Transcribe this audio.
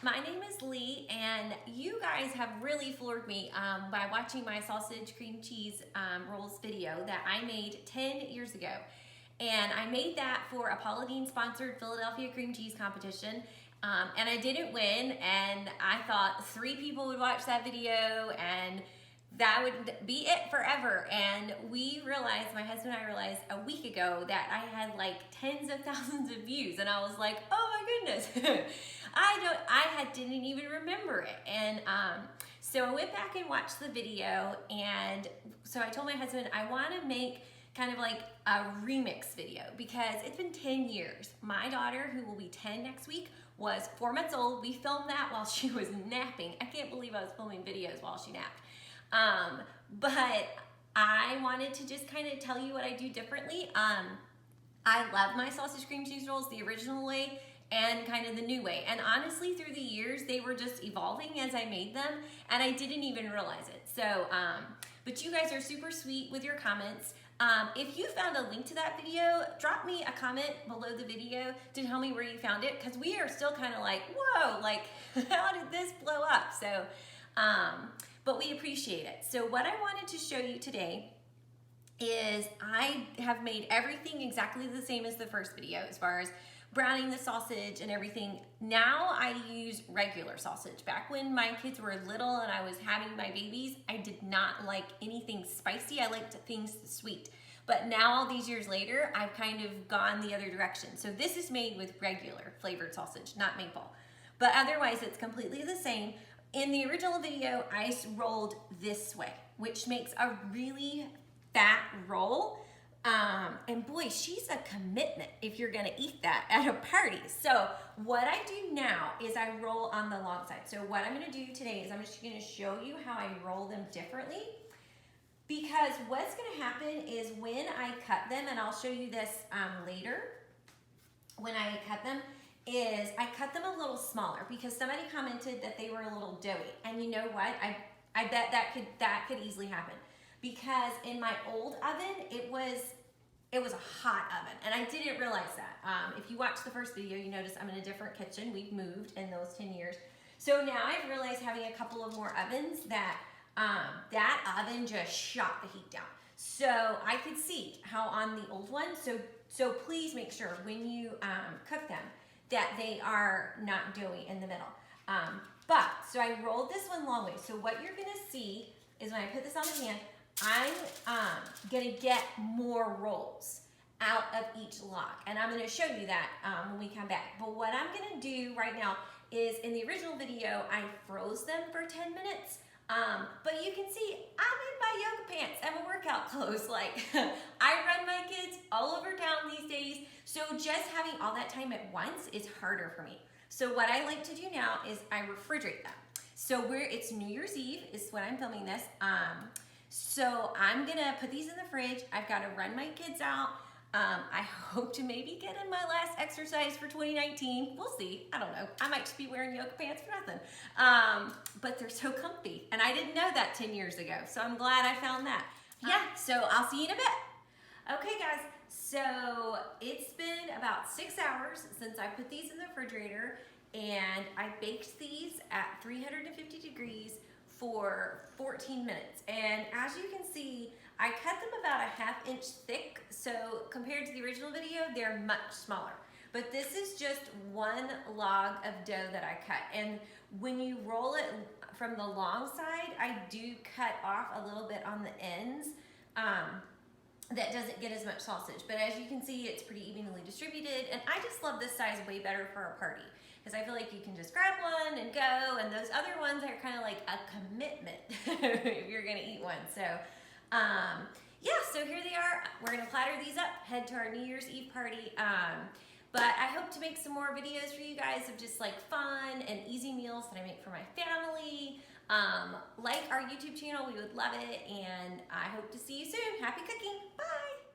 My name is Lee, and you guys have really floored me by watching my sausage cream cheese rolls video that I made 10 years ago. And I made that for a Paula Deen sponsored Philadelphia cream cheese competition. And I didn't win, and I thought 3 people would watch that video and that would be it forever. And we realized, my husband and I realized a week ago that I had like tens of thousands of views, and I was like, oh my goodness. Didn't even remember it. And so I went back and watched the video, and so I told my husband I want to make kind of like a remix video because it's been 10 years. My daughter, who will be 10 next week, was 4 months old. We filmed that while she was napping. I can't believe I was filming videos while she napped. But I wanted to just kind of tell you what I do differently. I love my sausage cream cheese rolls the original way and kind of the new way. And honestly, through the years, they were just evolving as I made them, and I didn't even realize it. So, but you guys are super sweet with your comments. If you found a link to that video, drop me a comment below the video to tell me where you found it, because we are still kind of like, whoa, like, how did this blow up? So, but we appreciate it. So what I wanted to show you today is I have made everything exactly the same as the first video as far as browning the sausage and everything. Now I use regular sausage. Back when my kids were little and I was having my babies, I did not like anything spicy. I liked things sweet. But now all these years later, I've kind of gone the other direction. So this is made with regular flavored sausage, not maple. But otherwise it's completely the same. In the original video, I rolled this way, which makes a really fat roll. And boy, she's a commitment if you're gonna eat that at a party. So what I do now is I roll on the long side. So what I'm gonna do today is I'm just gonna show you how I roll them differently, because what's gonna happen is when I cut them, and I'll show you this later, when I cut them, is I cut them a little smaller because somebody commented that they were a little doughy. And you know what? I bet that could easily happen, because in my old oven, it was a hot oven, and I didn't realize that. If you watch the first video, you notice I'm in a different kitchen. We've moved in those 10 years. So now I've realized, having a couple of more ovens, that that oven just shot the heat down. So I could see how on the old one, so please make sure when you cook them that they are not doughy in the middle. So I rolled this one long way. So what you're gonna see is when I put this on the pan, I'm gonna get more rolls out of each log. And I'm gonna show you that when we come back. But what I'm gonna do right now is, in the original video, I froze them for 10 minutes. But you can see I'm in my yoga pants and my workout clothes. Like, I run my kids all over town these days, so just having all that time at once is harder for me. So what I like to do now is I refrigerate them. So it's New Year's Eve is when I'm filming this. So I'm gonna put these in the fridge. I've gotta run my kids out. I hope to maybe get in my last exercise for 2019. We'll see, I don't know. I might just be wearing yoga pants for nothing. But they're so comfy, and I didn't know that 10 years ago, so I'm glad I found that. Yeah, so I'll see you in a bit. Okay guys, so it's been about 6 hours since I put these in the refrigerator, and I baked these at 350 degrees for 14 minutes. And as you can see, I cut them about a 1/2 inch thick, so compared to the original video, they're much smaller. But this is just one log of dough that I cut. And when you roll it from the long side, I do cut off a little bit on the ends that doesn't get as much sausage. But as you can see, it's pretty evenly distributed. And I just love this size way better for a party, because I feel like you can just grab one and go, and those other ones are kind of like a commitment if you're gonna eat one. So yeah, so here they are. We're gonna platter these up, head to our New Year's Eve party. But I hope to make some more videos for you guys of just like fun and easy meals that I make for my family. Like our YouTube channel, we would love it, and I hope to see you soon. Happy cooking, bye!